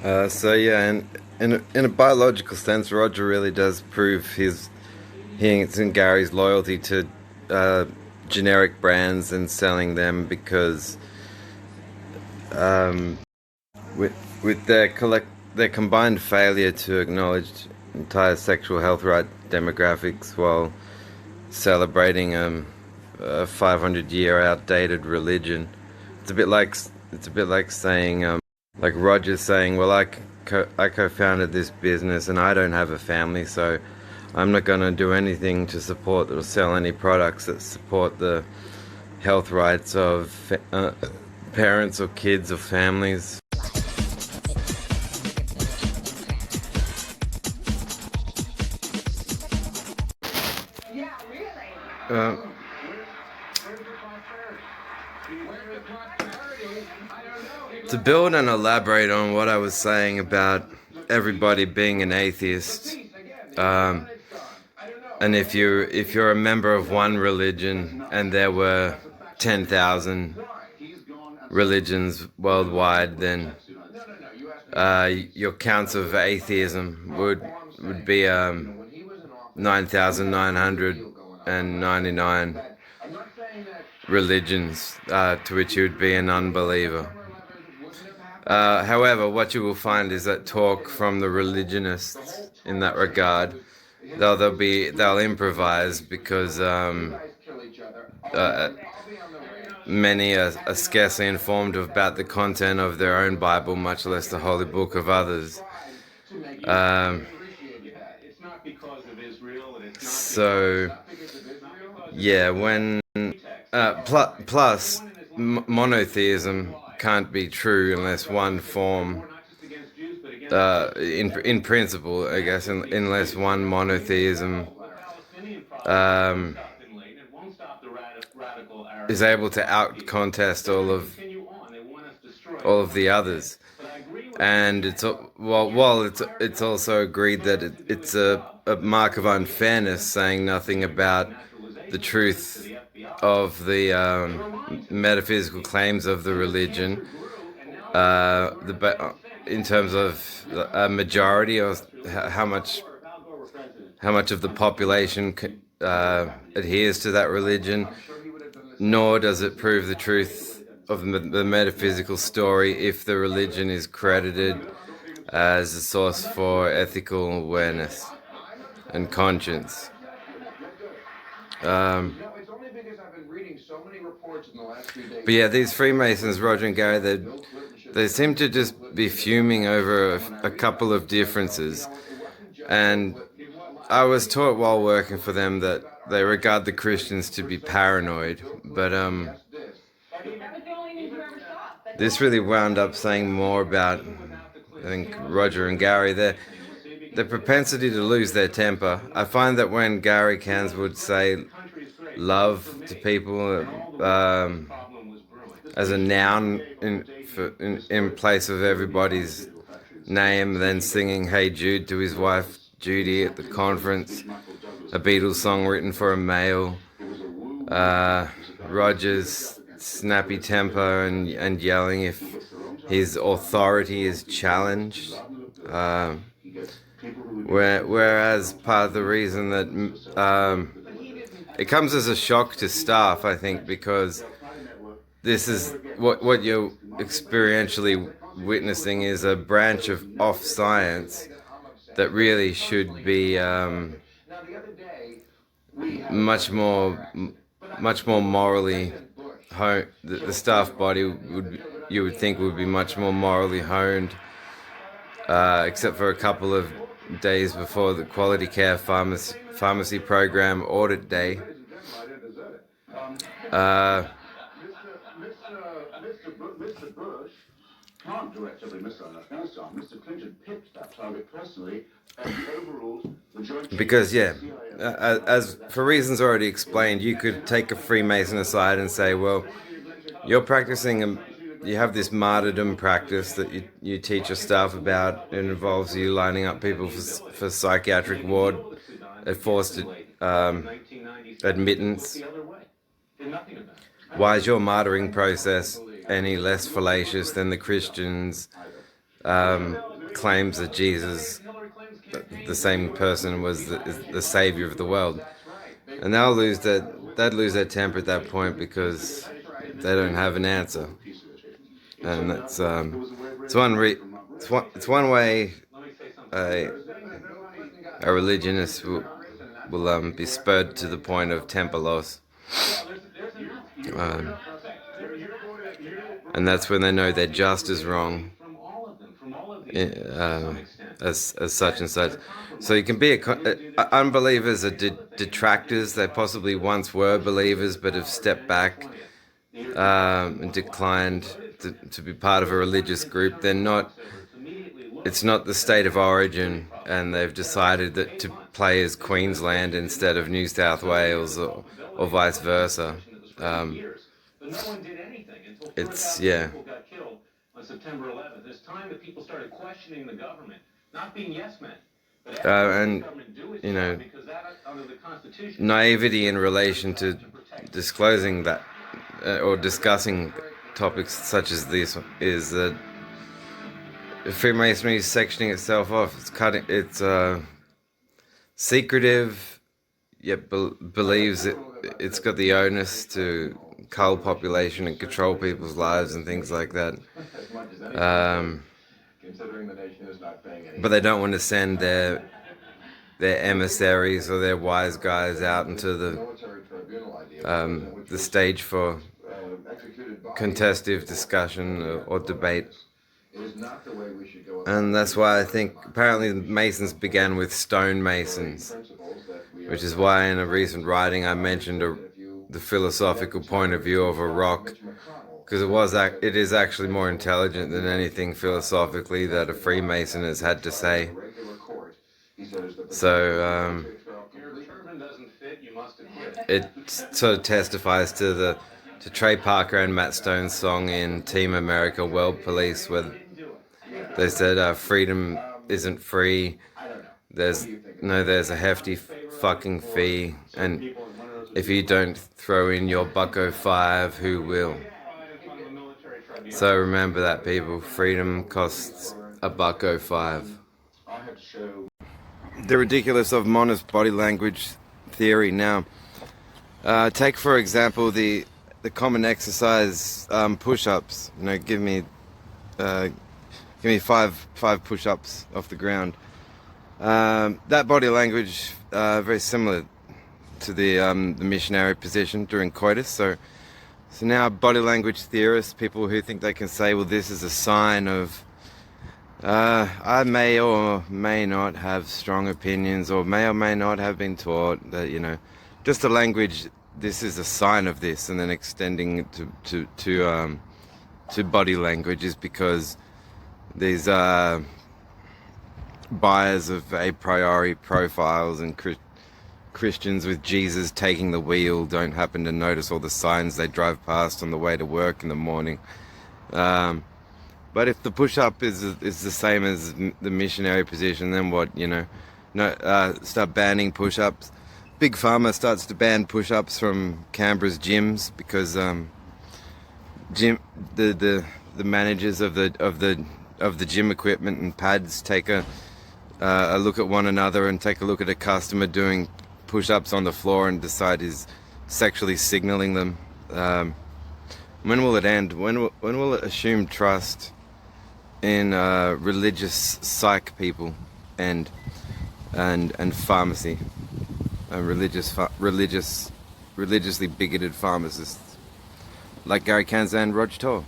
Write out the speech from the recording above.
So yeah, in a biological sense, Roger really does prove his and Gary's loyalty to uh, generic brands and selling them because with their combined failure to acknowledge entire sexual health right demographics while celebrating a 500-year outdated religion. It's a bit like saying like Roger saying, well, I co-founded this business and I don't have a family, so I'm not going to do anything to support or sell any products that support the health rights of parents or kids or families. Uh, to build and elaborate on what I was saying about everybody being an atheist, um, and if you're a member of one religion and there were 10,000 religions worldwide, then your counts of atheism would be 9,999 religions to which you would be an unbeliever. However, what you will find is that talk from the religionists in that regard, they'll improvise because uh, many are scarcely informed about the content of their own Bible, much less the holy book of others. Um, so, yeah, when plus monotheism can't be true unless one form, in principle, I guess, unless one monotheism um, is able to out contest all of the others. And it's also agreed that it's a mark of unfairness saying nothing about the truth of the metaphysical claims of the religion, in terms of a majority or how much of the population adheres to that religion, nor does it prove the truth of the metaphysical story if the religion is credited as a source for ethical awareness and conscience. But yeah, these Freemasons, Roger and Gary, they seem to just be fuming over a couple of differences. And I was taught while working for them that they regard the Christians to be paranoid. But this really wound up saying more about, I think, Roger and Gary. Their propensity to lose their temper. I find that when Gary Cans would say love to people as a noun in place of everybody's name, then singing Hey Jude to his wife Judy at the conference, a Beatles song written for a male, Roger's snappy temper and yelling if his authority is challenged. Whereas part of the reason that it comes as a shock to staff, I think, because this is what you're experientially witnessing is a branch of off science that really should be much more much more morally honed. The staff body would you would think would be much more morally honed, except for a couple of days before the quality care pharmacy program audit day. Uh, because yeah, as for reasons already explained, you could take a Freemason aside and say, well, you're practicing you have this martyrdom practice that you teach your staff about. It involves you lining up people for psychiatric ward at forced admittance. Why is your martyring process any less fallacious than the Christians' claims that Jesus, the same person, was the savior of the world, and they'd lose their temper at that point because they don't have an answer, and it's one way a a religionist will be spurred to the point of temper loss. Um, and that's when they know they're just as wrong uh, as such and such. So you can be unbelievers are detractors. They possibly once were believers, but have stepped back and declined to be part of a religious group. They're not. It's not the state of origin, and they've decided that to play as Queensland instead of New South Wales, or vice versa. It's yeah. On September 11th, it's time that people started questioning the government, not being yes men, but and you know, naivety in relation to disclosing that or discussing topics such as this is that Freemasonry is sectioning itself off. It's secretive, yet believes it's got the onus to cull population and control people's lives and things like that. But they don't want to send their emissaries or their wise guys out into the stage for contestive discussion or debate. And that's why I think apparently the Masons began with stone masons, which is why in a recent writing I mentioned the philosophical point of view of a rock, because it is actually more intelligent than anything philosophically that a Freemason has had to say. So it sort of testifies to Trey Parker and Matt Stone's song in Team America World Police, where they said freedom isn't free. There's a hefty fucking fee, and if you don't throw in your $1.05, who will? So remember that, people. Freedom costs $1.05. The ridiculous of monist body language theory. Now, take for example the common exercise push-ups. Give me five push-ups off the ground. That body language very similar to the missionary position during coitus. So now body language theorists, people who think they can say, well, this is a sign of I may or may not have strong opinions, or may not have been taught that, just the language, this is a sign of this, and then extending it to body language is because these buyers of a priori profiles and Christians with Jesus taking the wheel don't happen to notice all the signs they drive past on the way to work in the morning. But if the push-up is the same as the missionary position, then what? Start banning push-ups. Big Pharma starts to ban push-ups from Canberra's gyms because the managers of the gym equipment and pads take a look at one another and take a look at a customer doing push-ups on the floor and decide he's sexually signaling them. When will it end? When will it assume trust in religious psych people and pharmacy, religiously bigoted pharmacists like Gary Kanza and Rog Tor?